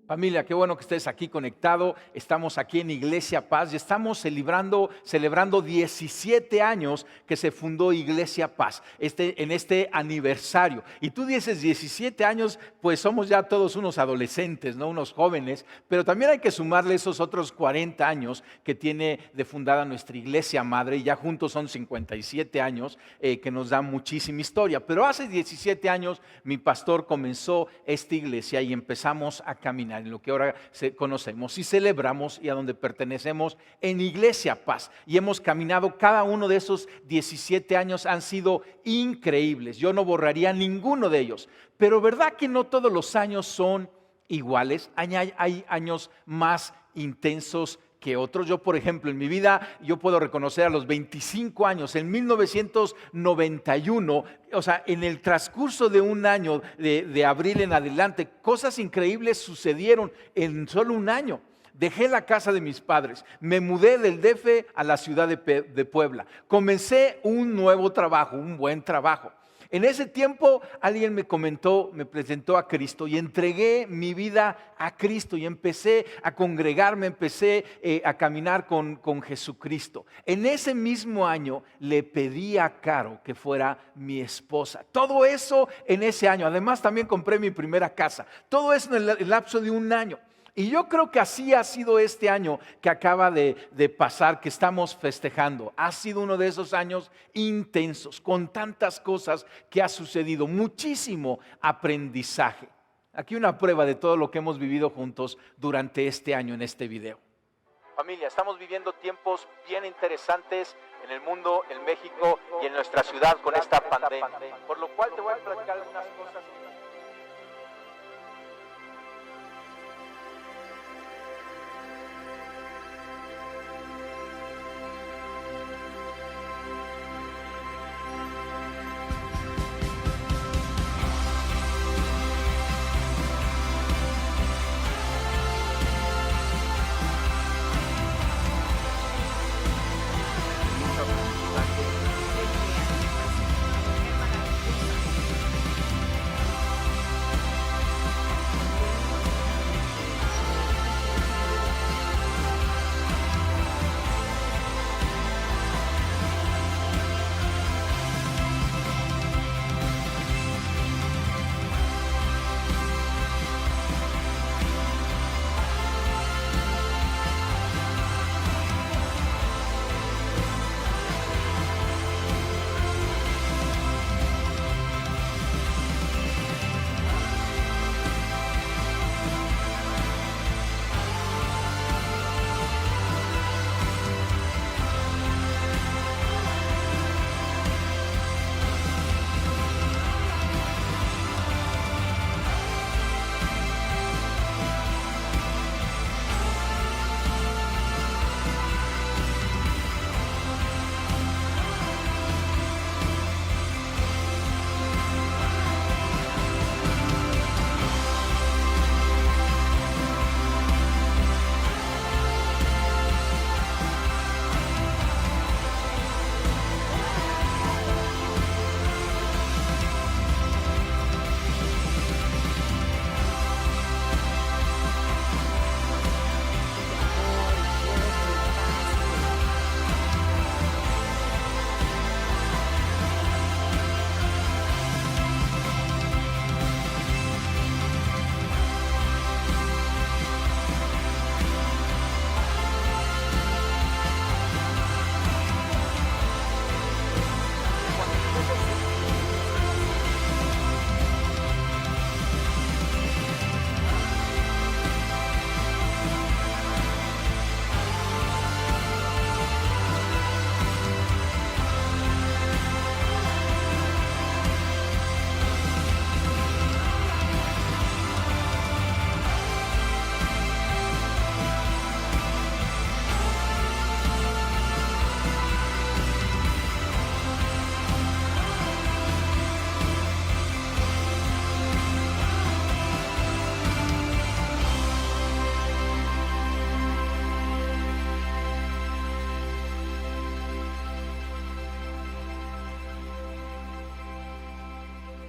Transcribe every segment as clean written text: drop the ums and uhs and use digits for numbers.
Familia, qué bueno que estés aquí conectado. Estamos aquí en Iglesia Paz y estamos celebrando 17 años que se fundó Iglesia Paz, en este aniversario. Y tú dices 17 años, pues somos ya todos unos adolescentes, ¿no? Unos jóvenes, pero también hay que sumarle esos otros 40 años que tiene de fundada nuestra Iglesia Madre, y ya juntos son 57 años que nos dan muchísima historia. Pero hace 17 años mi pastor comenzó esta iglesia y empezamos a caminar en lo que ahora conocemos y celebramos y a donde pertenecemos en Iglesia Paz. Y hemos caminado, cada uno de esos 17 años han sido increíbles. Yo no borraría ninguno de ellos. Pero ¿verdad que no todos los años son iguales? Hay años más intensos que otros. Yo, por ejemplo, en mi vida, yo puedo reconocer a los 25 años, en 1991, o sea, en el transcurso de un año, de abril en adelante, cosas increíbles sucedieron en solo un año. Dejé la casa de mis padres, me mudé del DF a la ciudad de Puebla, comencé un nuevo trabajo, un buen trabajo. En ese tiempo alguien me presentó a Cristo y entregué mi vida a Cristo y empecé a congregarme, empecé a caminar con Jesucristo. En ese mismo año le pedí a Caro que fuera mi esposa. Todo eso en ese año. Además también compré mi primera casa. Todo eso en el lapso de un año. Y yo creo que así ha sido este año que acaba de pasar, que estamos festejando. Ha sido uno de esos años intensos, con tantas cosas que ha sucedido, muchísimo aprendizaje. Aquí una prueba de todo lo que hemos vivido juntos durante este año en este video. Familia, estamos viviendo tiempos bien interesantes en el mundo, en México y en nuestra ciudad con esta pandemia. Por lo cual te voy a platicar algunas cosas.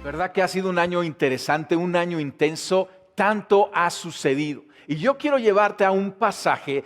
¿Verdad que ha sido un año interesante, un año intenso? Tanto ha sucedido. Y yo quiero llevarte a un pasaje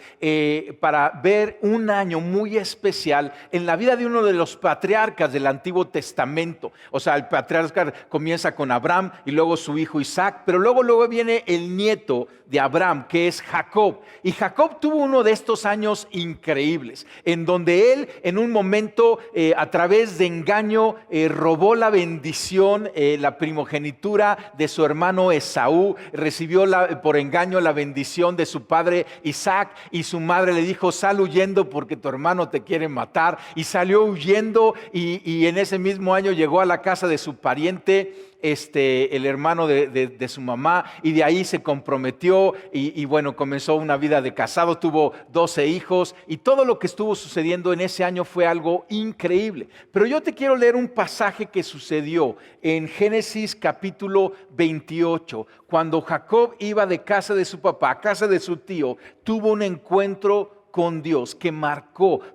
para ver un año muy especial en la vida de uno de los patriarcas del Antiguo Testamento. O sea, el patriarca comienza con Abraham y luego su hijo Isaac, pero luego viene el nieto de Abraham, que es Jacob. Y Jacob tuvo uno de estos años increíbles, en donde él en un momento a través de engaño robó la bendición, la primogenitura de su hermano Esaú, recibió por engaño la bendición de su padre Isaac, y su madre le dijo: sal huyendo porque tu hermano te quiere matar. Y salió huyendo, y en ese mismo año llegó a la casa de su pariente, el hermano de su mamá, y de ahí se comprometió y bueno, comenzó una vida de casado, tuvo 12 hijos, y todo lo que estuvo sucediendo en ese año fue algo increíble. Pero yo te quiero leer un pasaje que sucedió en Génesis capítulo 28, cuando Jacob iba de casa de su papá a casa de su tío. Tuvo un encuentro con Dios que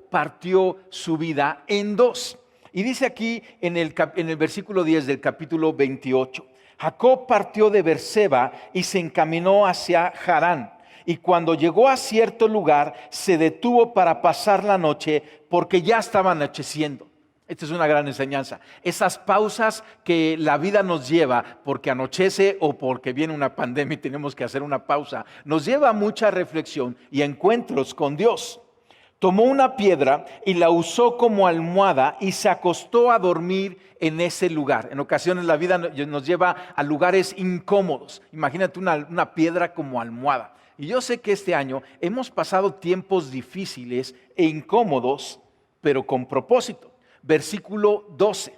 partió su vida en dos. Y dice aquí en el versículo 10 del capítulo 28, Jacob partió de Beerseba y se encaminó hacia Harán. Y cuando llegó a cierto lugar, se detuvo para pasar la noche, porque ya estaba anocheciendo. Esta es una gran enseñanza. Esas pausas que la vida nos lleva, porque anochece o porque viene una pandemia y tenemos que hacer una pausa, nos lleva a mucha reflexión y a encuentros con Dios. Tomó una piedra y la usó como almohada y se acostó a dormir en ese lugar. En ocasiones la vida nos lleva a lugares incómodos. Imagínate una piedra como almohada. Y yo sé que este año hemos pasado tiempos difíciles e incómodos, pero con propósito. Versículo 12.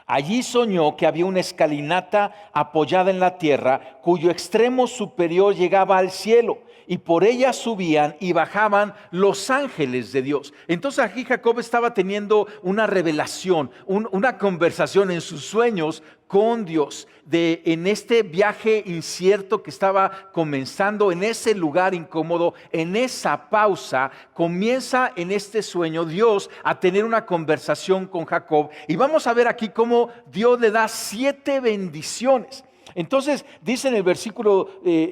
Allí soñó que había una escalinata apoyada en la tierra, cuyo extremo superior llegaba al cielo, y por ella subían y bajaban los ángeles de Dios. Entonces aquí Jacob estaba teniendo una revelación, una conversación en sus sueños con Dios, en este viaje incierto que estaba comenzando, en ese lugar incómodo, en esa pausa. Comienza en este sueño Dios a tener una conversación con Jacob, y vamos a ver aquí cómo Dios le da 7 bendiciones. Entonces dice en el versículo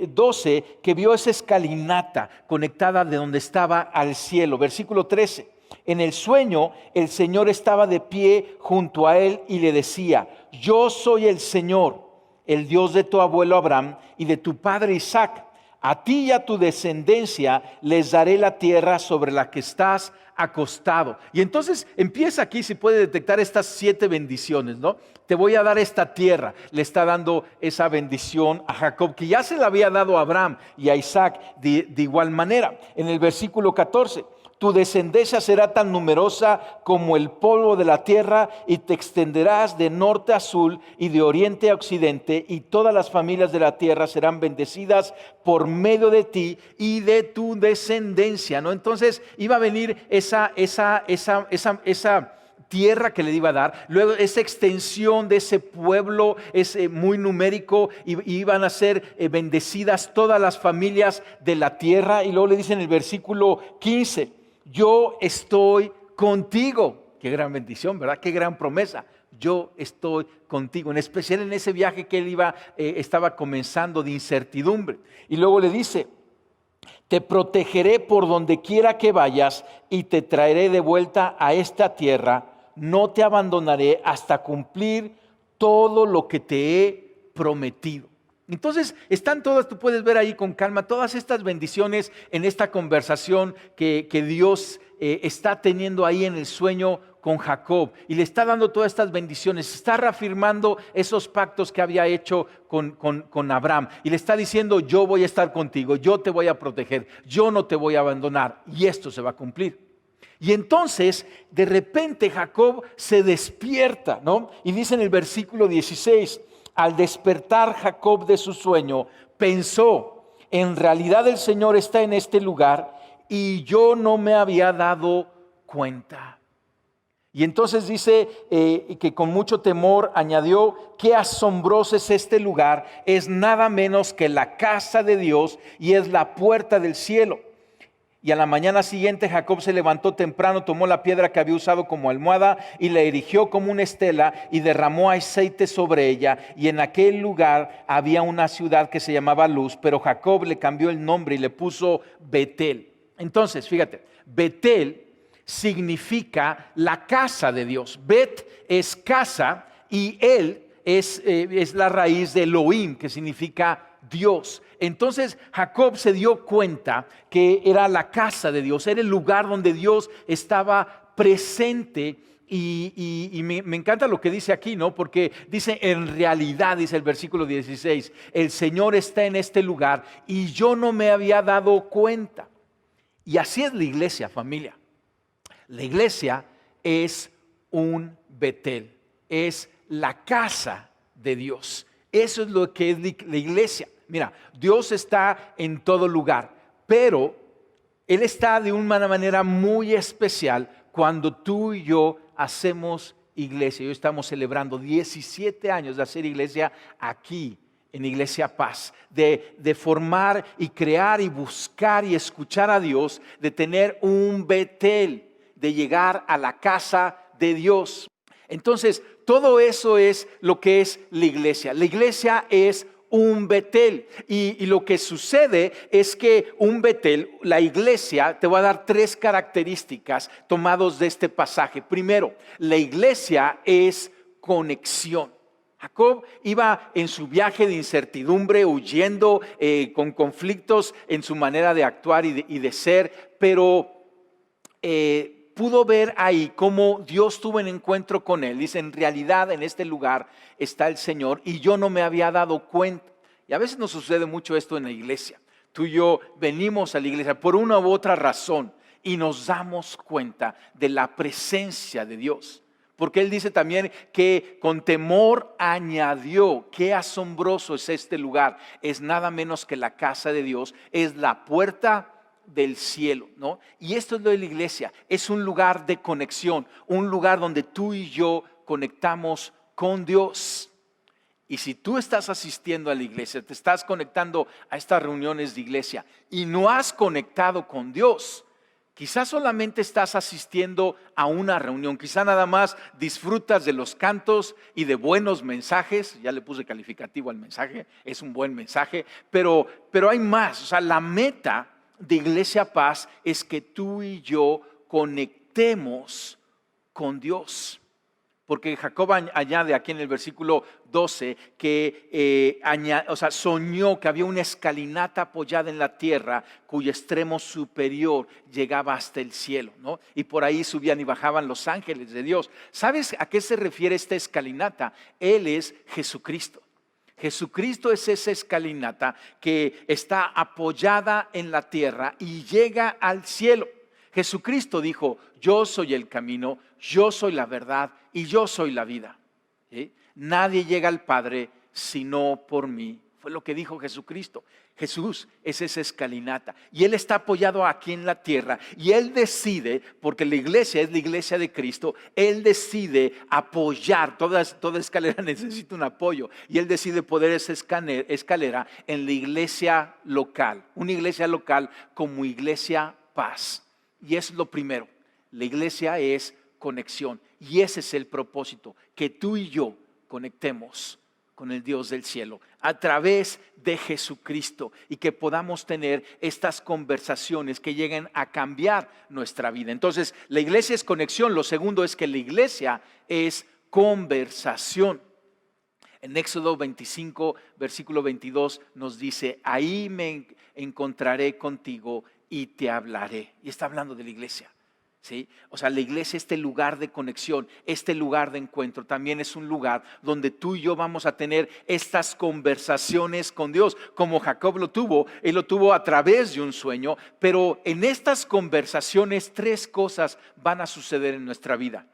12 que vio esa escalinata conectada de donde estaba al cielo. Versículo 13, en el sueño el Señor estaba de pie junto a él y le decía: yo soy el Señor, el Dios de tu abuelo Abraham y de tu padre Isaac. A ti y a tu descendencia les daré la tierra sobre la que estás acostado. Y entonces empieza aquí, si puede detectar estas 7 bendiciones, ¿no? Te voy a dar esta tierra. Le está dando esa bendición a Jacob, que ya se la había dado a Abraham y a Isaac de igual manera. En el versículo 14, tu descendencia será tan numerosa como el polvo de la tierra, y te extenderás de norte a sur y de oriente a occidente, y todas las familias de la tierra serán bendecidas por medio de ti y de tu descendencia, ¿no? Entonces iba a venir esa tierra que le iba a dar, luego esa extensión de ese pueblo es muy numérico, y iban a ser bendecidas todas las familias de la tierra. Y luego le dice en el versículo 15, yo estoy contigo. Qué gran bendición, ¿verdad? Qué gran promesa. Yo estoy contigo, en especial en ese viaje que él estaba comenzando de incertidumbre. Y luego le dice: te protegeré por donde quiera que vayas y te traeré de vuelta a esta tierra. No te abandonaré hasta cumplir todo lo que te he prometido. Entonces están todas, tú puedes ver ahí con calma, todas estas bendiciones en esta conversación que Dios está teniendo ahí en el sueño con Jacob, y le está dando todas estas bendiciones, está reafirmando esos pactos que había hecho con Abraham, y le está diciendo: yo voy a estar contigo, yo te voy a proteger, yo no te voy a abandonar, y esto se va a cumplir. Y entonces de repente Jacob se despierta, ¿no? Y dice en el versículo 16, al despertar Jacob de su sueño, pensó: en realidad el Señor está en este lugar y yo no me había dado cuenta. Y entonces dice que con mucho temor añadió: qué asombroso es este lugar, es nada menos que la casa de Dios y es la puerta del cielo. Y a la mañana siguiente Jacob se levantó temprano, tomó la piedra que había usado como almohada y la erigió como una estela y derramó aceite sobre ella. Y en aquel lugar había una ciudad que se llamaba Luz, pero Jacob le cambió el nombre y le puso Betel. Entonces, fíjate, Betel significa la casa de Dios. Bet es casa y él es la raíz de Elohim, que significa Dios. Entonces Jacob se dio cuenta que era la casa de Dios, era el lugar donde Dios estaba presente. Y me encanta lo que dice aquí, ¿no? Porque dice, en realidad, dice el versículo 16, el Señor está en este lugar y yo no me había dado cuenta. Y así es la iglesia, familia. La iglesia es un Betel, es la casa de Dios. Eso es lo que es la iglesia. Mira, Dios está en todo lugar, pero Él está de una manera muy especial cuando tú y yo hacemos iglesia. Hoy estamos celebrando 17 años de hacer iglesia aquí, en Iglesia Paz, de formar y crear y buscar y escuchar a Dios, de tener un Betel, de llegar a la casa de Dios. Entonces, todo eso es lo que es la iglesia. La iglesia es un Betel. Y lo que sucede es que un Betel, la iglesia, te va a dar 3 características tomados de este pasaje. Primero, la iglesia es conexión. Jacob iba en su viaje de incertidumbre, huyendo con conflictos en su manera de actuar y de ser, pero pudo ver ahí cómo Dios tuvo un encuentro con él. Dice, en realidad en este lugar está el Señor y yo no me había dado cuenta. Y a veces nos sucede mucho esto en la iglesia. Tú y yo venimos a la iglesia por una u otra razón y nos damos cuenta de la presencia de Dios. Porque Él dice también que con temor añadió, qué asombroso es este lugar. Es nada menos que la casa de Dios, es la puerta del cielo, ¿no? Y esto es lo de la iglesia, es un lugar de conexión, un lugar donde tú y yo conectamos con Dios. Y si tú estás asistiendo a la iglesia, te estás conectando a estas reuniones de iglesia y no has conectado con Dios, quizás solamente estás asistiendo a una reunión, quizás nada más disfrutas de los cantos y de buenos mensajes. Ya le puse calificativo al mensaje, es un buen mensaje, pero hay más. O sea, la meta de Iglesia Paz es que tú y yo conectemos con Dios. Porque Jacob añade aquí en el versículo 12 que soñó que había una escalinata apoyada en la tierra cuyo extremo superior llegaba hasta el cielo, ¿no? Y por ahí subían y bajaban los ángeles de Dios. ¿Sabes a qué se refiere esta escalinata? Él es Jesucristo. Jesucristo es esa escalinata que está apoyada en la tierra y llega al cielo. Jesucristo dijo, yo soy el camino, yo soy la verdad y yo soy la vida. ¿Sí? Nadie llega al Padre sino por mí. Fue lo que dijo Jesucristo. Jesús es esa escalinata y Él está apoyado aquí en la tierra y Él decide, porque la iglesia es la iglesia de Cristo, Él decide apoyar, toda escalera necesita un apoyo y Él decide poner esa escalera en la iglesia local, una iglesia local como Iglesia Paz. Y eso es lo primero, la iglesia es conexión y ese es el propósito, que tú y yo conectemos con el Dios del cielo a través de Jesucristo y que podamos tener estas conversaciones que lleguen a cambiar nuestra vida. Entonces, la iglesia es conexión. Lo segundo es que la iglesia es conversación. En Éxodo 25, versículo 22 nos dice, ahí me encontraré contigo y te hablaré. Y está hablando de la iglesia. ¿Sí? O sea, la iglesia, este lugar de conexión, este lugar de encuentro, también es un lugar donde tú y yo vamos a tener estas conversaciones con Dios, como Jacob lo tuvo. Él lo tuvo a través de un sueño, pero en estas conversaciones 3 cosas van a suceder en nuestra vida.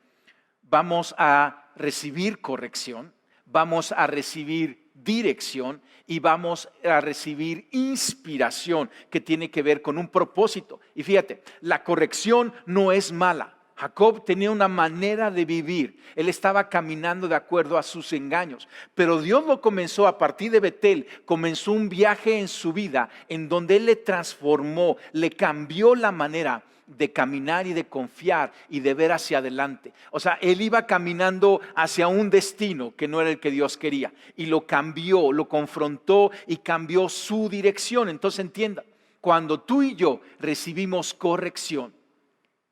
Vamos a recibir corrección, vamos a recibir dirección y vamos a recibir inspiración que tiene que ver con un propósito. Y fíjate, la corrección no es mala. Jacob tenía una manera de vivir. Él estaba caminando de acuerdo a sus engaños. Pero Dios lo comenzó a partir de Betel. Comenzó un viaje en su vida en donde Él le transformó, le cambió la manera de caminar y de confiar y de ver hacia adelante. O sea, Él iba caminando hacia un destino que no era el que Dios quería. Y lo cambió, lo confrontó y cambió su dirección. Entonces entienda, cuando tú y yo recibimos corrección,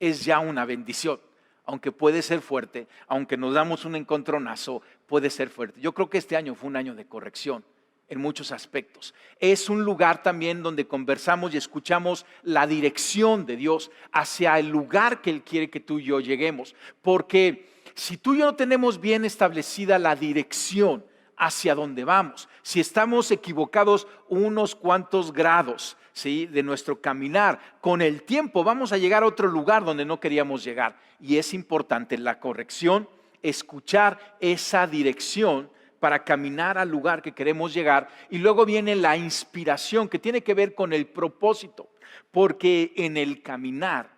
es ya una bendición, aunque puede ser fuerte, aunque nos damos un encontronazo, puede ser fuerte. Yo creo que este año fue un año de corrección en muchos aspectos. Es un lugar también donde conversamos y escuchamos la dirección de Dios hacia el lugar que Él quiere que tú y yo lleguemos. Porque si tú y yo no tenemos bien establecida la dirección hacia donde vamos, si estamos equivocados unos cuantos grados, ¿sí?, de nuestro caminar, con el tiempo vamos a llegar a otro lugar donde no queríamos llegar. Y es importante la corrección, escuchar esa dirección para caminar al lugar que queremos llegar. Y luego viene la inspiración, que tiene que ver con el propósito, porque en el caminar,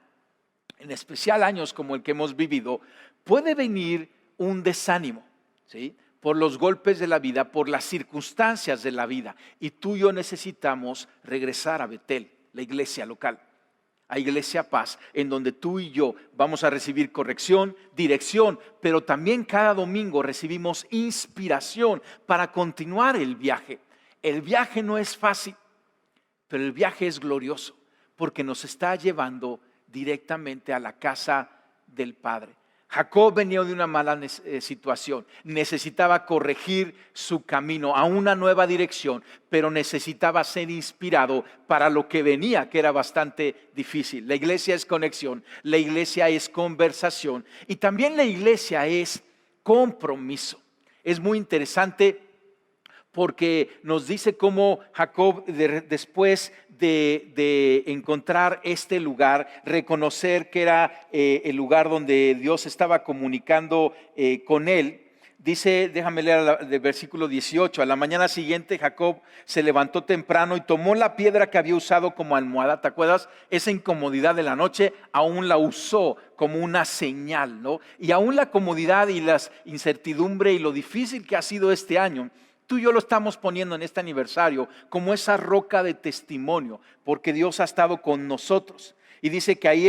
en especial años como el que hemos vivido, puede venir un desánimo, ¿sí?, por los golpes de la vida, por las circunstancias de la vida. Y tú y yo necesitamos regresar a Betel, la iglesia local, a Iglesia Paz, en donde tú y yo vamos a recibir corrección, dirección, pero también cada domingo recibimos inspiración para continuar el viaje. El viaje no es fácil, pero el viaje es glorioso, porque nos está llevando directamente a la casa del Padre. Jacob venía de una mala situación, necesitaba corregir su camino a una nueva dirección, pero necesitaba ser inspirado para lo que venía, que era bastante difícil. La iglesia es conexión, la iglesia es conversación y también la iglesia es compromiso. Es muy interesante porque nos dice cómo Jacob después de encontrar este lugar, reconocer que era el lugar donde Dios estaba comunicando con él, dice, déjame leer del versículo 18, a la mañana siguiente Jacob se levantó temprano y tomó la piedra que había usado como almohada. ¿Te acuerdas? Esa incomodidad de la noche aún la usó como una señal, ¿no? Y aún la comodidad y la incertidumbre y lo difícil que ha sido este año, tú y yo lo estamos poniendo en este aniversario como esa roca de testimonio, porque Dios ha estado con nosotros. Y dice que ahí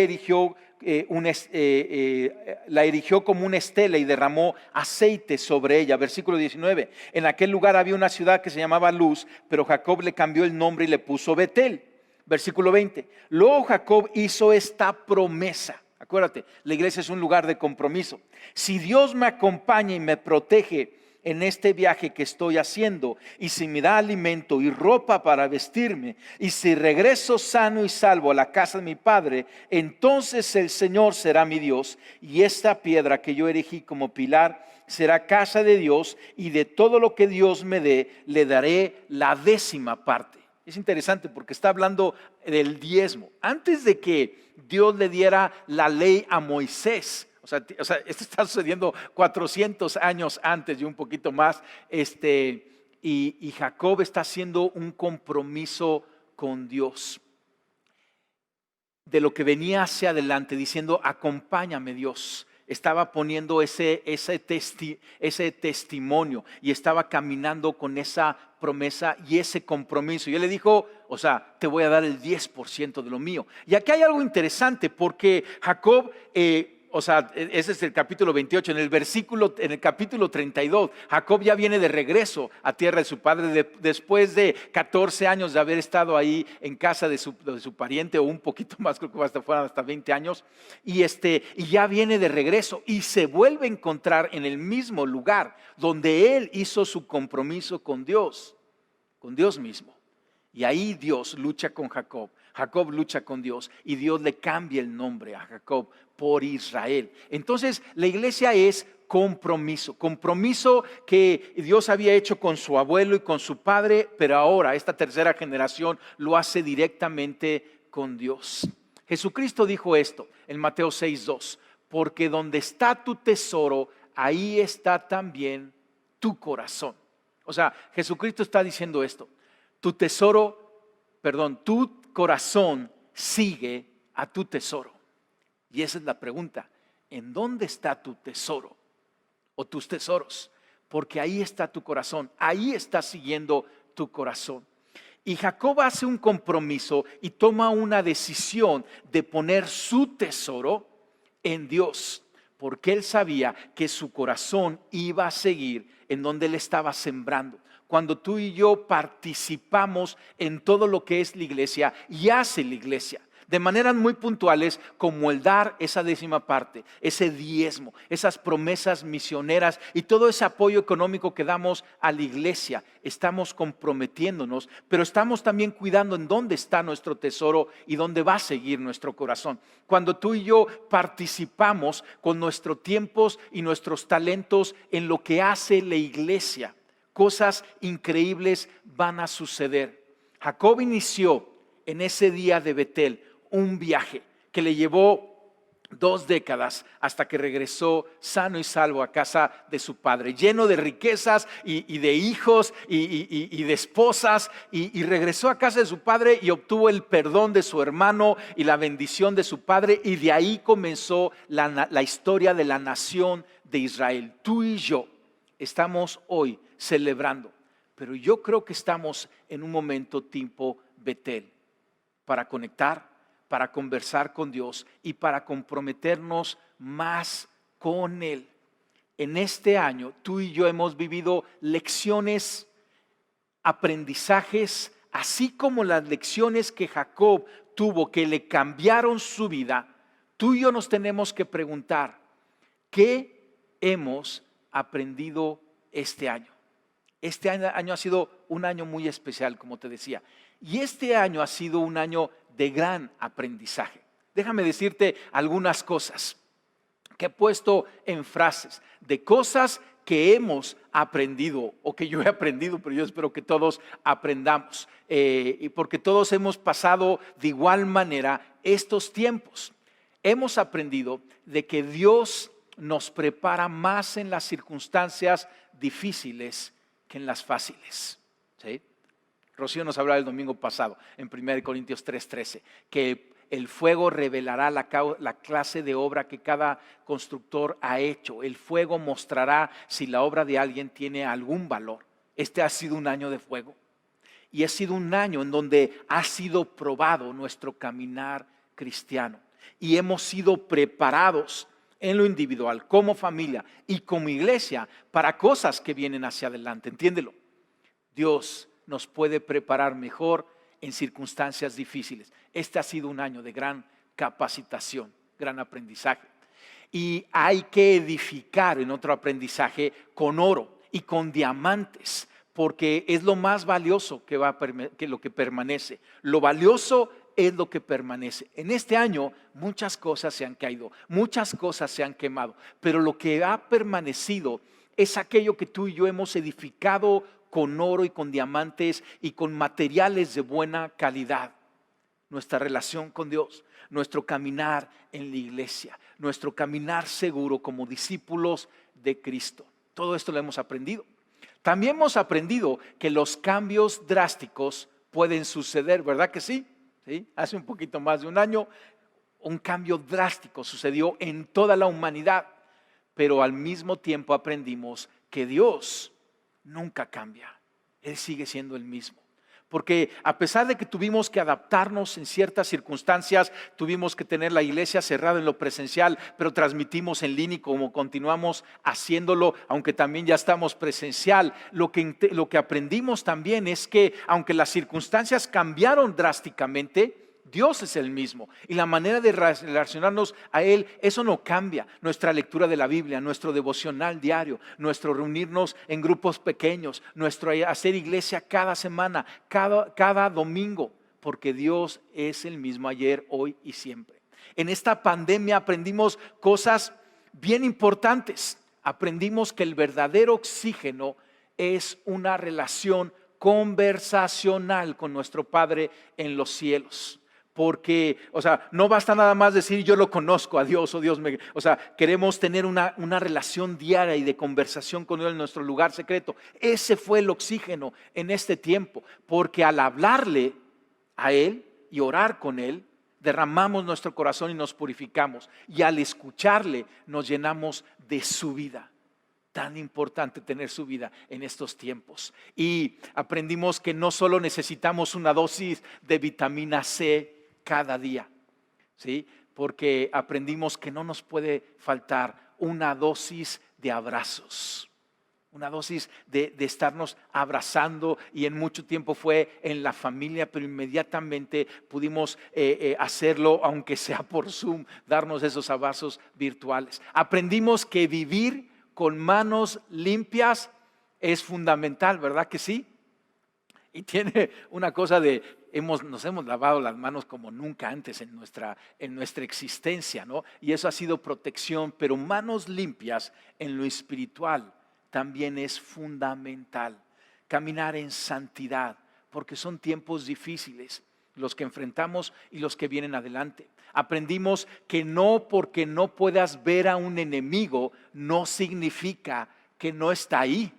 la erigió como una estela y derramó aceite sobre ella. Versículo 19, en aquel lugar había una ciudad que se llamaba Luz, pero Jacob le cambió el nombre y le puso Betel. Versículo 20, luego Jacob hizo esta promesa. Acuérdate, la iglesia es un lugar de compromiso. Si Dios me acompaña y me protege en este viaje que estoy haciendo, y si me da alimento y ropa para vestirme, y si regreso sano y salvo a la casa de mi padre, entonces el Señor será mi Dios, y esta piedra que yo erigí como pilar será casa de Dios, y de todo lo que Dios me dé, le daré la 10ª parte. Es interesante porque está hablando del diezmo. Antes de que Dios le diera la ley a Moisés, o sea, esto está sucediendo 400 años antes y un poquito más. Y Jacob está haciendo un compromiso con Dios de lo que venía hacia adelante, diciendo, acompáñame Dios. Estaba poniendo ese testimonio y estaba caminando con esa promesa y ese compromiso. Y él le dijo, o sea, te voy a dar el 10% de lo mío. Y aquí hay algo interesante porque Jacob, ese es el capítulo 28, en el capítulo 32, Jacob ya viene de regreso a tierra de su padre después de 14 años de haber estado ahí en casa de su pariente, o un poquito más, creo que fueron hasta 20 años, y ya viene de regreso y se vuelve a encontrar en el mismo lugar donde él hizo su compromiso con Dios mismo. Y ahí Dios lucha con Jacob, Jacob lucha con Dios y Dios le cambia el nombre a Jacob por Israel. Entonces la iglesia es compromiso que Dios había hecho con su abuelo y con su padre, pero ahora esta tercera generación lo hace directamente con Dios. Jesucristo dijo esto en Mateo 6:2, porque donde está tu tesoro, ahí está también tu corazón. O sea, Jesucristo está diciendo esto. Tu corazón sigue a tu tesoro. Y esa es la pregunta. ¿en dónde está tu tesoro o tus tesoros? Porque ahí está tu corazón, ahí está siguiendo tu corazón. Y Jacob hace un compromiso y toma una decisión de poner su tesoro en Dios, porque él sabía que su corazón iba a seguir en donde él estaba sembrando. Cuando tú y yo participamos en todo lo que es la iglesia y hace la iglesia, de maneras muy puntuales, como el dar esa 10ª, ese diezmo, esas promesas misioneras y todo ese apoyo económico que damos a la iglesia, estamos comprometiéndonos, pero estamos también cuidando en dónde está nuestro tesoro y dónde va a seguir nuestro corazón. Cuando tú y yo participamos con nuestros tiempos y nuestros talentos en lo que hace la iglesia, cosas increíbles van a suceder. Jacob inició en ese día de Betel un viaje que le llevó 2 décadas hasta que regresó sano y salvo a casa de su padre, lleno de riquezas y de hijos y de esposas, y regresó a casa de su padre y obtuvo el perdón de su hermano y la bendición de su padre, y de ahí comenzó la historia de la nación de Israel. Tú y yo estamos hoy celebrando, pero yo creo que estamos en un momento tipo Betel, para conectar, para conversar con Dios y para comprometernos más con Él. En este año tú y yo hemos vivido lecciones, aprendizajes, así como las lecciones que Jacob tuvo que le cambiaron su vida. Tú y yo nos tenemos que preguntar, ¿qué hemos aprendido este año? Este año ha sido un año muy especial, como te decía, y este año ha sido un año de gran aprendizaje. Déjame decirte algunas cosas que he puesto en frases, de cosas que hemos aprendido o que yo he aprendido, pero yo espero que todos aprendamos, y porque todos hemos pasado de igual manera estos tiempos. Hemos aprendido de que Dios nos prepara más en las circunstancias difíciles que en las fáciles, ¿sí? Rocío nos hablaba el domingo pasado en 1 Corintios 3:13, que el fuego revelará la clase de obra que cada constructor ha hecho. El fuego mostrará si la obra de alguien tiene algún valor. Este ha sido un año de fuego y ha sido un año en donde ha sido probado nuestro caminar cristiano y hemos sido preparados en lo individual, como familia y como iglesia para cosas que vienen hacia adelante. Entiéndelo, Dios nos puede preparar mejor en circunstancias difíciles. Este ha sido un año de gran capacitación, gran aprendizaje. Y hay que edificar en otro aprendizaje con oro y con diamantes, porque es lo más valioso que lo que permanece. Lo valioso es lo que permanece. En este año muchas cosas se han caído, muchas cosas se han quemado, pero lo que ha permanecido es aquello que tú y yo hemos edificado con oro y con diamantes y con materiales de buena calidad. Nuestra relación con Dios, nuestro caminar en la iglesia, nuestro caminar seguro como discípulos de Cristo. Todo esto lo hemos aprendido. También hemos aprendido que los cambios drásticos pueden suceder, ¿verdad que sí? ¿Sí? Hace un poquito más de un año, un cambio drástico sucedió en toda la humanidad, pero al mismo tiempo aprendimos que Dios nunca cambia. Él sigue siendo el mismo. Porque a pesar de que tuvimos que adaptarnos en ciertas circunstancias, tuvimos que tener la iglesia cerrada en lo presencial, pero transmitimos en línea como continuamos haciéndolo, aunque también ya estamos presencial. Lo que aprendimos también es que aunque las circunstancias cambiaron drásticamente, Dios es el mismo y la manera de relacionarnos a Él, eso no cambia. Nuestra lectura de la Biblia, nuestro devocional diario, nuestro reunirnos en grupos pequeños, nuestro hacer iglesia cada semana, cada domingo, porque Dios es el mismo ayer, hoy y siempre. En esta pandemia aprendimos cosas bien importantes. Aprendimos que el verdadero oxígeno es una relación conversacional con nuestro Padre en los cielos. Porque, no basta nada más decir yo lo conozco a Dios o Dios me... queremos tener una relación diaria y de conversación con Él en nuestro lugar secreto. Ese fue el oxígeno en este tiempo, porque al hablarle a Él y orar con Él, derramamos nuestro corazón y nos purificamos. Y al escucharle nos llenamos de su vida. Tan importante tener su vida en estos tiempos. Y aprendimos que no solo necesitamos una dosis de vitamina C cada día, ¿sí? Porque aprendimos que no nos puede faltar una dosis de abrazos. Una dosis de estarnos abrazando, y en mucho tiempo fue en la familia, pero inmediatamente pudimos hacerlo, aunque sea por Zoom, darnos esos abrazos virtuales. Aprendimos que vivir con manos limpias es fundamental, ¿verdad que sí? Y tiene una cosa de, nos hemos lavado las manos como nunca antes en nuestra existencia, ¿no? Y eso ha sido protección, pero manos limpias en lo espiritual también es fundamental. Caminar en santidad, porque son tiempos difíciles los que enfrentamos y los que vienen adelante. Aprendimos que no porque no puedas ver a un enemigo no significa que no está ahí.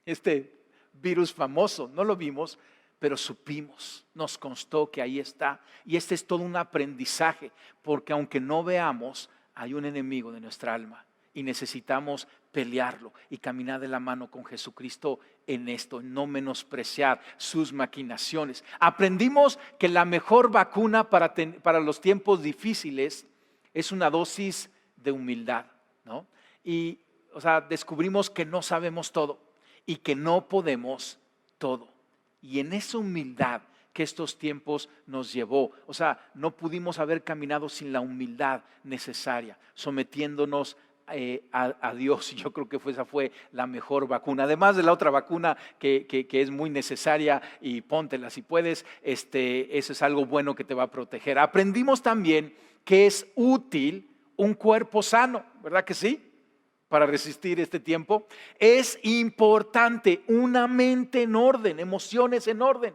Este virus famoso, no lo vimos, pero supimos, nos constó que ahí está. Y este es todo un aprendizaje, porque aunque no veamos, hay un enemigo de nuestra alma y necesitamos pelearlo y caminar de la mano con Jesucristo en esto, en no menospreciar sus maquinaciones. Aprendimos que la mejor vacuna para los tiempos difíciles es una dosis de humildad, ¿no? Y, descubrimos que no sabemos todo y que no podemos todo. Y en esa humildad que estos tiempos nos llevó, no pudimos haber caminado sin la humildad necesaria, sometiéndonos a Dios. Y yo creo que esa fue la mejor vacuna, además de la otra vacuna que es muy necesaria, y póntela si puedes. Eso es algo bueno que te va a proteger. Aprendimos también que es útil un cuerpo sano, ¿verdad que sí? Para resistir este tiempo es importante una mente en orden, emociones en orden,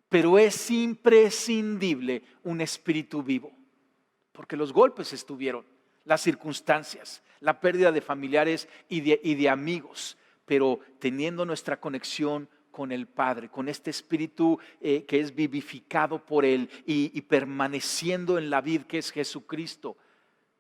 pero es imprescindible un espíritu vivo, porque los golpes estuvieron, las circunstancias, la pérdida de familiares y de amigos, pero teniendo nuestra conexión con el Padre, con este espíritu que es vivificado por Él y permaneciendo en la vid que es Jesucristo,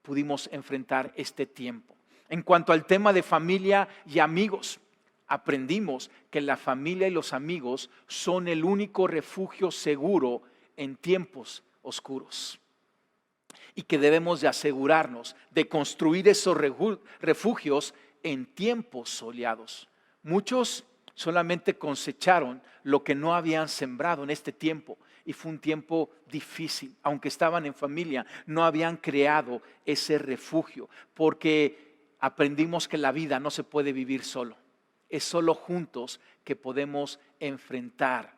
pudimos enfrentar este tiempo. En cuanto al tema de familia y amigos, aprendimos que la familia y los amigos son el único refugio seguro en tiempos oscuros, y que debemos de asegurarnos de construir esos refugios en tiempos soleados. Muchos solamente cosecharon lo que no habían sembrado en este tiempo, y fue un tiempo difícil. Aunque estaban en familia, no habían creado ese refugio, porque aprendimos que la vida no se puede vivir solo. Es solo juntos que podemos enfrentar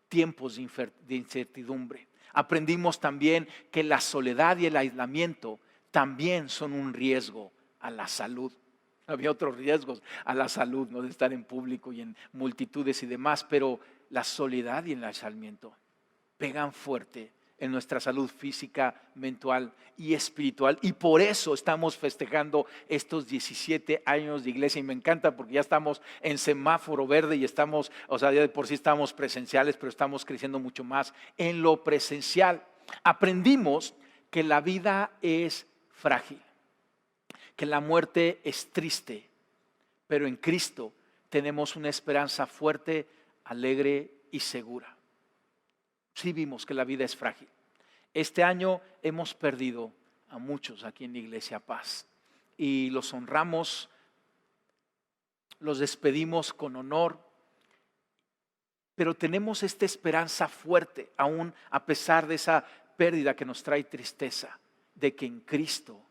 tiempos de incertidumbre. Aprendimos también que la soledad y el aislamiento también son un riesgo a la salud. Había otros riesgos a la salud, ¿no? De estar en público y en multitudes y demás, pero la soledad y el aislamiento pegan fuerte en nuestra salud física, mental y espiritual. Y por eso estamos festejando estos 17 años de iglesia. Y me encanta porque ya estamos en semáforo verde y estamos, ya de por sí estamos presenciales, pero estamos creciendo mucho más en lo presencial. Aprendimos que la vida es frágil, que la muerte es triste, pero en Cristo tenemos una esperanza fuerte, alegre y segura. Sí vimos que la vida es frágil. Este año hemos perdido a muchos aquí en la Iglesia Paz, y los honramos, los despedimos con honor, pero tenemos esta esperanza fuerte, aún a pesar de esa pérdida que nos trae tristeza, de que en Cristo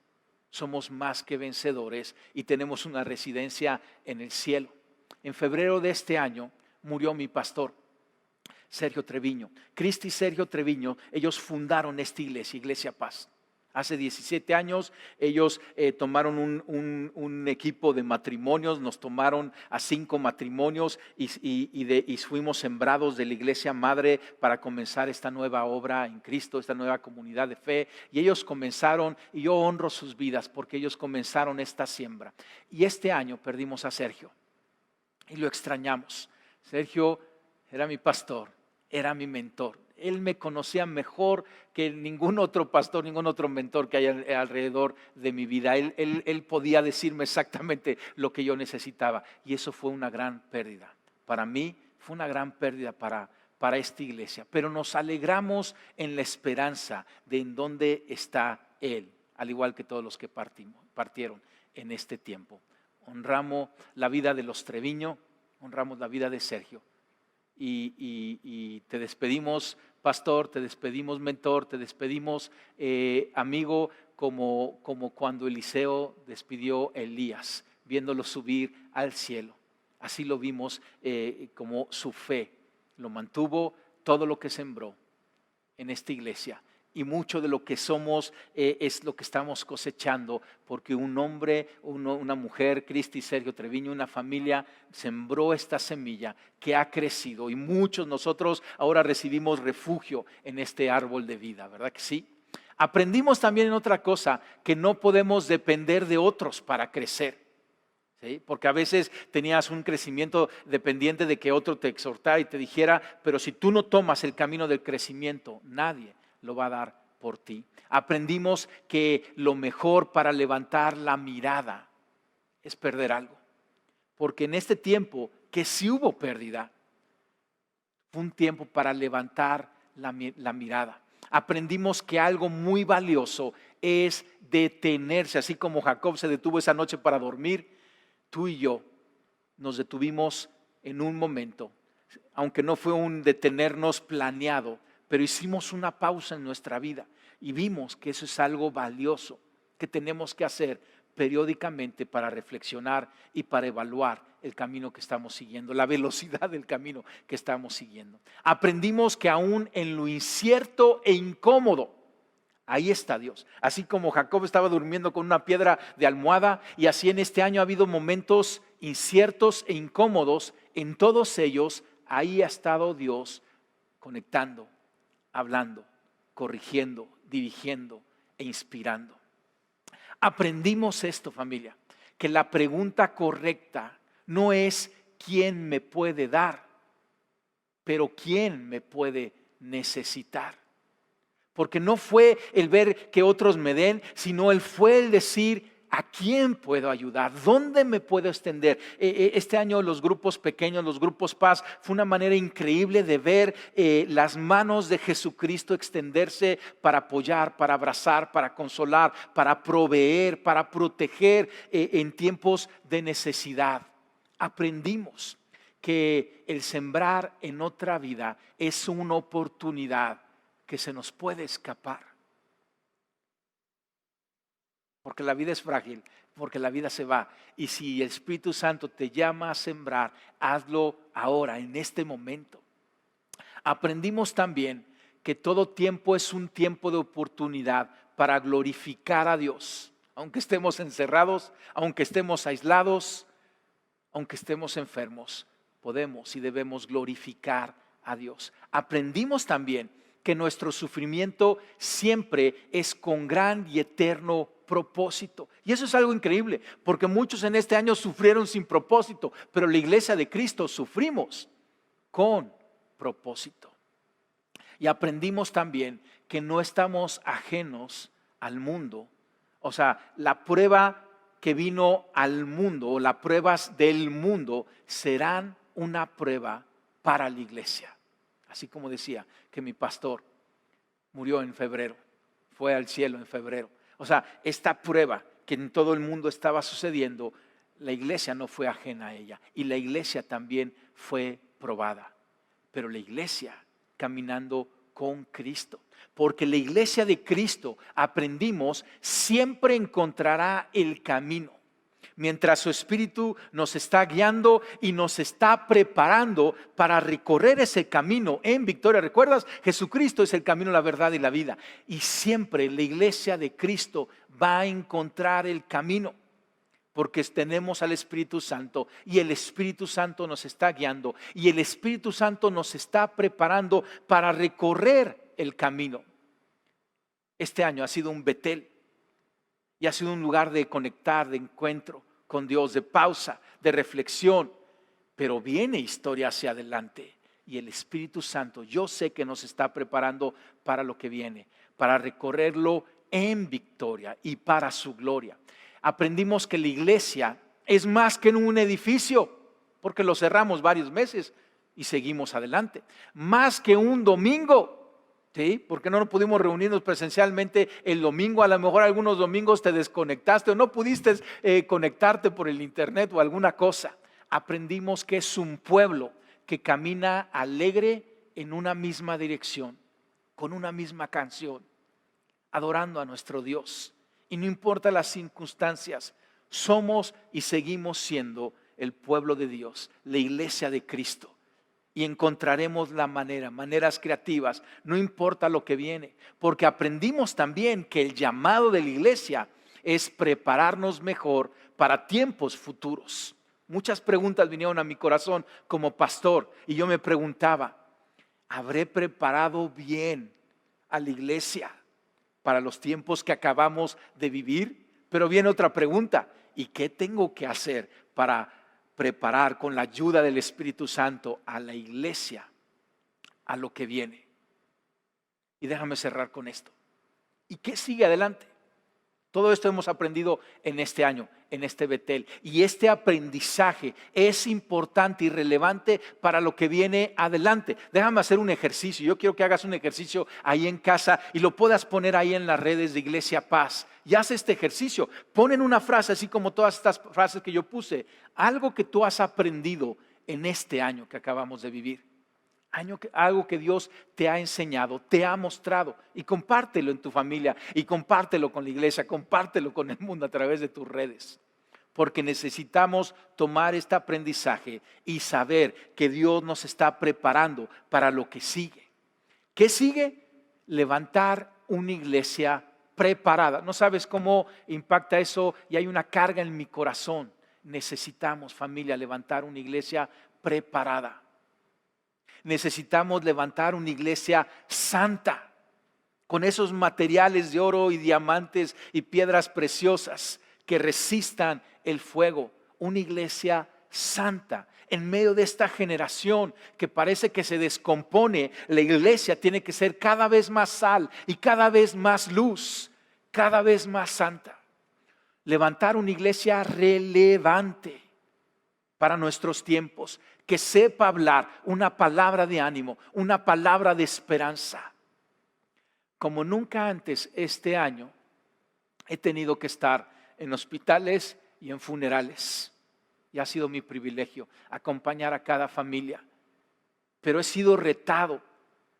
somos más que vencedores y tenemos una residencia en el cielo. En febrero de este año murió mi pastor, Sergio Treviño. Cristi y Sergio Treviño, ellos fundaron esta iglesia, Iglesia Paz. Hace 17 años ellos tomaron un equipo de matrimonios, nos tomaron a 5 matrimonios y fuimos sembrados de la iglesia madre para comenzar esta nueva obra en Cristo, esta nueva comunidad de fe. Y ellos comenzaron, y yo honro sus vidas porque ellos comenzaron esta siembra. Y este año perdimos a Sergio y lo extrañamos. Sergio era mi pastor, era mi mentor, Él me conocía mejor que ningún otro pastor, ningún otro mentor que haya alrededor de mi vida. Él podía decirme exactamente lo que yo necesitaba. Y eso fue una gran pérdida. Para mí fue una gran pérdida para esta iglesia. Pero nos alegramos en la esperanza de en dónde está Él, al igual que todos los que partieron en este tiempo. Honramos la vida de los Treviño, honramos la vida de Sergio. Y te despedimos, pastor, te despedimos, mentor, te despedimos, amigo, como cuando Eliseo despidió a Elías, viéndolo subir al cielo. Así lo vimos, como su fe lo mantuvo, todo lo que sembró en esta iglesia. Y mucho de lo que somos es lo que estamos cosechando, porque un hombre, una mujer, Cristi, Sergio Treviño, una familia sembró esta semilla que ha crecido, y muchos nosotros ahora recibimos refugio en este árbol de vida, ¿verdad que sí? Aprendimos también en otra cosa, que no podemos depender de otros para crecer. ¿Sí? Porque a veces tenías un crecimiento dependiente de que otro te exhortara y te dijera, pero si tú no tomas el camino del crecimiento, nadie lo va a dar por ti. Aprendimos que lo mejor para levantar la mirada es perder algo. Porque en este tiempo que sí hubo pérdida, fue un tiempo para levantar la mirada. Aprendimos que algo muy valioso es detenerse, así como Jacob se detuvo esa noche para dormir. Tú y yo nos detuvimos en un momento, aunque no fue un detenernos planeado, pero hicimos una pausa en nuestra vida y vimos que eso es algo valioso que tenemos que hacer periódicamente para reflexionar y para evaluar el camino que estamos siguiendo, la velocidad del camino que estamos siguiendo. Aprendimos que aún en lo incierto e incómodo, ahí está Dios. Así como Jacob estaba durmiendo con una piedra de almohada, y así en este año ha habido momentos inciertos e incómodos. En todos ellos, ahí ha estado Dios conectando, hablando, corrigiendo, dirigiendo e inspirando. Aprendimos esto, familia, que la pregunta correcta no es ¿quién me puede dar?, pero ¿quién me puede necesitar? Porque no fue el ver que otros me den, sino fue el decir ¿a quién puedo ayudar? ¿Dónde me puedo extender? Este año los grupos pequeños, los grupos Paz, fue una manera increíble de ver las manos de Jesucristo extenderse para apoyar, para abrazar, para consolar, para proveer, para proteger en tiempos de necesidad. Aprendimos que el sembrar en otra vida es una oportunidad que se nos puede escapar. Porque la vida es frágil, porque la vida se va. Y si el Espíritu Santo te llama a sembrar, hazlo ahora, en este momento. Aprendimos también que todo tiempo es un tiempo de oportunidad para glorificar a Dios. Aunque estemos encerrados, aunque estemos aislados, aunque estemos enfermos, podemos y debemos glorificar a Dios. Aprendimos también que nuestro sufrimiento siempre es con gran y eterno propósito. Y eso es algo increíble, porque muchos en este año sufrieron sin propósito, pero la iglesia de Cristo sufrimos con propósito. Y aprendimos también que no estamos ajenos al mundo. O sea, la prueba que vino al mundo, o las pruebas del mundo, serán una prueba para la iglesia. Así como decía que mi pastor murió en febrero, fue al cielo en febrero. O sea, esta prueba que en todo el mundo estaba sucediendo, la iglesia no fue ajena a ella. Y la iglesia también fue probada. Pero la iglesia caminando con Cristo. Porque la iglesia de Cristo, aprendimos, siempre encontrará el camino. Mientras su Espíritu nos está guiando y nos está preparando para recorrer ese camino en victoria. ¿Recuerdas? Jesucristo es el camino, la verdad y la vida. Y siempre la iglesia de Cristo va a encontrar el camino. Porque tenemos al Espíritu Santo y el Espíritu Santo nos está guiando. Y el Espíritu Santo nos está preparando para recorrer el camino. Este año ha sido un Betel. Y ha sido un lugar de conectar, de encuentro con Dios, de pausa, de reflexión. Pero viene historia hacia adelante. y el Espíritu Santo, yo sé que nos está preparando para lo que viene, para recorrerlo en victoria y para su gloria. Aprendimos que la iglesia es más que un edificio, porque lo cerramos varios meses y seguimos adelante. Más que un domingo, ¿sí? Porque no pudimos reunirnos presencialmente el domingo. A lo mejor algunos domingos te desconectaste o no pudiste conectarte por el internet o alguna cosa. Aprendimos que es un pueblo que camina alegre en una misma dirección, con una misma canción, adorando a nuestro Dios. Y no importa las circunstancias, somos y seguimos siendo el pueblo de Dios, la iglesia de Cristo. Y encontraremos maneras creativas, no importa lo que viene, porque aprendimos también que el llamado de la iglesia es prepararnos mejor para tiempos futuros. Muchas preguntas vinieron a mi corazón como pastor y yo me preguntaba, ¿habré preparado bien a la iglesia para los tiempos que acabamos de vivir? Pero viene otra pregunta, ¿y qué tengo que hacer para preparar con la ayuda del Espíritu Santo a la iglesia a lo que viene? Y déjame cerrar con esto. ¿Y qué sigue adelante? Todo esto hemos aprendido en este año, en este Betel. Y este aprendizaje es importante y relevante para lo que viene adelante. Déjame hacer un ejercicio. Yo quiero que hagas un ejercicio ahí en casa y lo puedas poner ahí en las redes de Iglesia Paz. Y haz este ejercicio. Pon en una frase, así como todas estas frases que yo puse, algo que tú has aprendido en este año que acabamos de vivir. Algo que Dios te ha enseñado, te ha mostrado, y compártelo en tu familia y compártelo con la iglesia, compártelo con el mundo a través de tus redes, porque necesitamos tomar este aprendizaje y saber que Dios nos está preparando para lo que sigue. ¿Qué sigue? Levantar una iglesia preparada. No sabes cómo impacta eso y hay una carga en mi corazón. Necesitamos, familia, levantar una iglesia preparada. Necesitamos levantar una iglesia santa, con esos materiales de oro y diamantes y piedras preciosas que resistan el fuego. Una iglesia santa. En medio de esta generación que parece que se descompone, la iglesia tiene que ser cada vez más sal y cada vez más luz, cada vez más santa. Levantar una iglesia relevante para nuestros tiempos, que sepa hablar una palabra de ánimo, una palabra de esperanza. Como nunca antes este año he tenido que estar en hospitales y en funerales. Y ha sido mi privilegio acompañar a cada familia. Pero he sido retado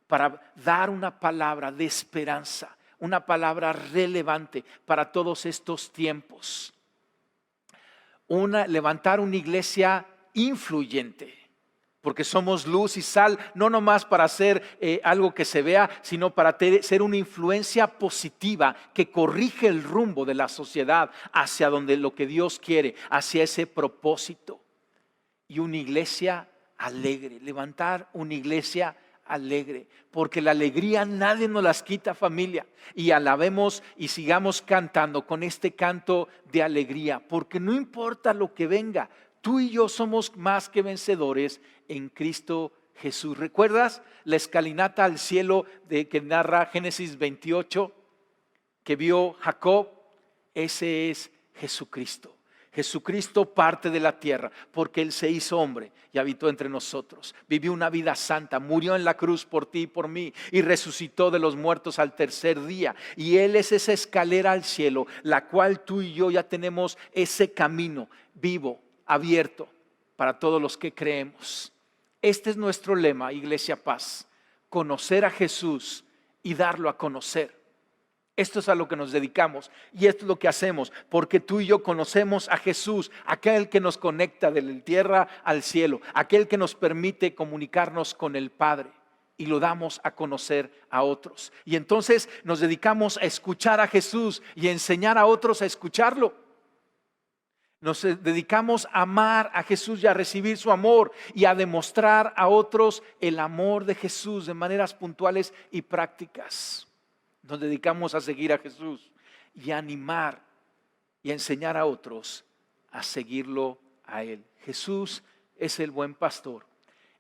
para dar una palabra de esperanza, una palabra relevante para todos estos tiempos. Levantar una iglesia influyente, porque somos luz y sal, no nomás para hacer algo que se vea, sino para ser una influencia positiva que corrige el rumbo de la sociedad hacia donde lo que Dios quiere, hacia ese propósito. Y una iglesia alegre, levantar una iglesia alegre, porque la alegría nadie nos las quita, familia, y alabemos y sigamos cantando con este canto de alegría, porque no importa lo que venga, tú y yo somos más que vencedores en Cristo Jesús. ¿Recuerdas la escalinata al cielo que narra Génesis 28 que vio Jacob? Ese es Jesucristo. Jesucristo parte de la tierra porque Él se hizo hombre y habitó entre nosotros. Vivió una vida santa, murió en la cruz por ti y por mí y resucitó de los muertos al tercer día. Y Él es esa escalera al cielo, la cual tú y yo ya tenemos ese camino vivo, abierto para todos los que creemos. Este es nuestro lema, Iglesia Paz: conocer a Jesús y darlo a conocer. Esto es a lo que nos dedicamos y esto es lo que hacemos, porque tú y yo conocemos a Jesús, aquel que nos conecta de la tierra al cielo, aquel que nos permite comunicarnos con el Padre, y lo damos a conocer a otros. Y entonces nos dedicamos a escuchar a Jesús y a enseñar a otros a escucharlo. Nos dedicamos a amar a Jesús y a recibir su amor y a demostrar a otros el amor de Jesús de maneras puntuales y prácticas. Nos dedicamos a seguir a Jesús y a animar y a enseñar a otros a seguirlo a Él. Jesús es el buen pastor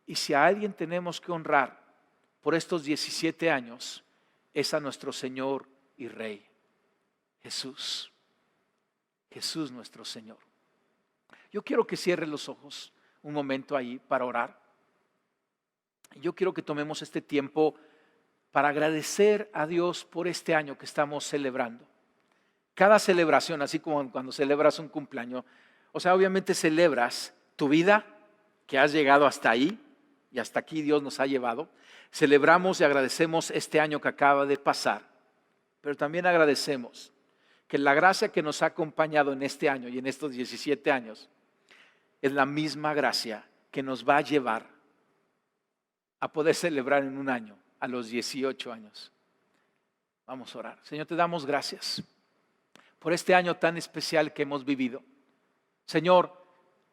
Y si a alguien tenemos que honrar por estos 17 años, es a nuestro Señor y Rey, Jesús. Jesús nuestro Señor. Yo quiero que cierre los ojos un momento ahí para orar. Yo quiero que tomemos este tiempo para agradecer a Dios por este año que estamos celebrando. Cada celebración, así como cuando celebras un cumpleaños, o sea, obviamente celebras tu vida, que has llegado hasta ahí, y hasta aquí Dios nos ha llevado. Celebramos y agradecemos este año que acaba de pasar, pero también agradecemos que la gracia que nos ha acompañado en este año y en estos 17 años es la misma gracia que nos va a llevar a poder celebrar en un año, a los 18 años. Vamos a orar. Señor, te damos gracias por este año tan especial que hemos vivido. Señor,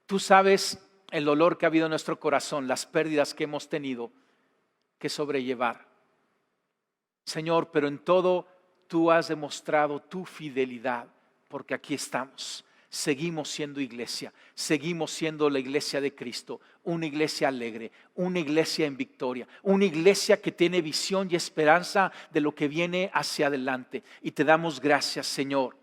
tú sabes el dolor que ha habido en nuestro corazón, las pérdidas que hemos tenido que sobrellevar. Señor, pero en todo tú has demostrado tu fidelidad, porque aquí estamos. Seguimos siendo iglesia, seguimos siendo la iglesia de Cristo, una iglesia alegre, una iglesia en victoria, una iglesia que tiene visión y esperanza de lo que viene hacia adelante. Y te damos gracias, Señor,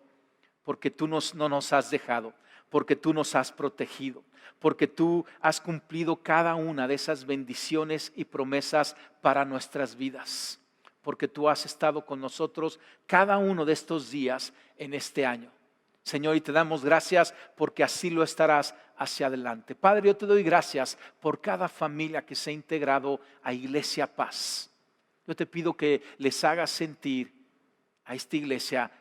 porque tú no nos has dejado, porque tú nos has protegido, porque tú has cumplido cada una de esas bendiciones y promesas para nuestras vidas, porque tú has estado con nosotros cada uno de estos días en este año. Señor, y te damos gracias porque así lo estarás hacia adelante. Padre, yo te doy gracias por cada familia que se ha integrado a Iglesia Paz. Yo te pido que les hagas sentir a esta iglesia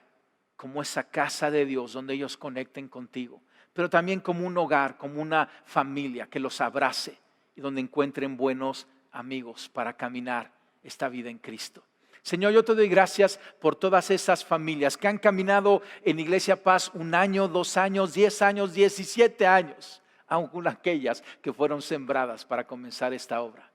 como esa casa de Dios donde ellos conecten contigo, pero también como un hogar, como una familia que los abrace y donde encuentren buenos amigos para caminar esta vida en Cristo. Señor, yo te doy gracias por todas esas familias que han caminado en Iglesia Paz 1 año, 2 años, 10 años, 17 años, aun aquellas que fueron sembradas para comenzar esta obra.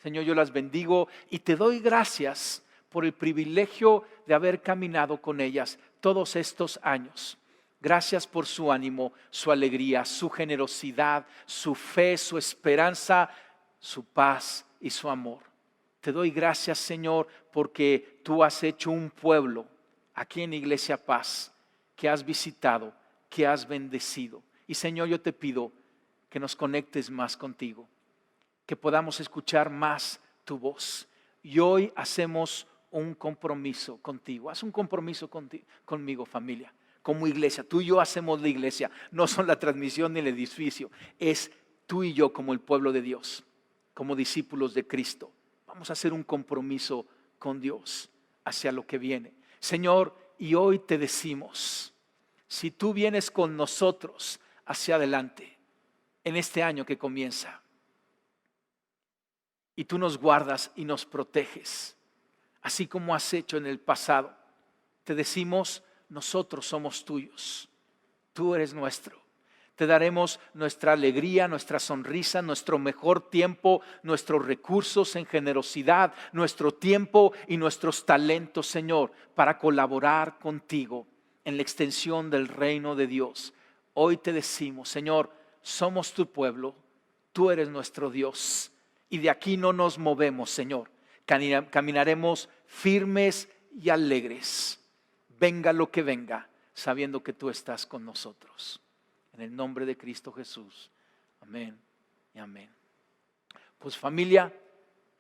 Señor, yo las bendigo y te doy gracias por el privilegio de haber caminado con ellas todos estos años. Gracias por su ánimo, su alegría, su generosidad, su fe, su esperanza, su paz y su amor. Te doy gracias, Señor, porque tú has hecho un pueblo aquí en Iglesia Paz que has visitado, que has bendecido. Y Señor, yo te pido que nos conectes más contigo, que podamos escuchar más tu voz. Y hoy hacemos un compromiso contigo. Haz un compromiso conmigo, familia. Como iglesia, tú y yo hacemos la iglesia. No son la transmisión ni el edificio. Es tú y yo como el pueblo de Dios, como discípulos de Cristo. Vamos a hacer un compromiso con Dios hacia lo que viene. Señor, y hoy te decimos, si tú vienes con nosotros hacia adelante en este año que comienza, y tú nos guardas y nos proteges, así como has hecho en el pasado, te decimos, nosotros somos tuyos, tú eres nuestro. Te daremos nuestra alegría, nuestra sonrisa, nuestro mejor tiempo, nuestros recursos en generosidad, nuestro tiempo y nuestros talentos, Señor, para colaborar contigo en la extensión del reino de Dios. Hoy te decimos, Señor, somos tu pueblo, tú eres nuestro Dios y de aquí no nos movemos, Señor. Caminaremos firmes y alegres, venga lo que venga, sabiendo que tú estás con nosotros. En el nombre de Cristo Jesús. Amén y amén. Pues familia,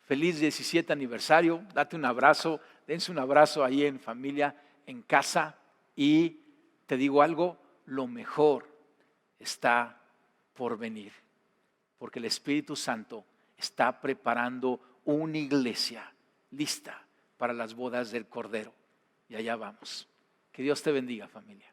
feliz 17 aniversario. Date un abrazo, dense un abrazo ahí en familia, en casa. Y te digo algo, lo mejor está por venir. Porque el Espíritu Santo está preparando una iglesia lista para las bodas del Cordero. Y allá vamos. Que Dios te bendiga, familia.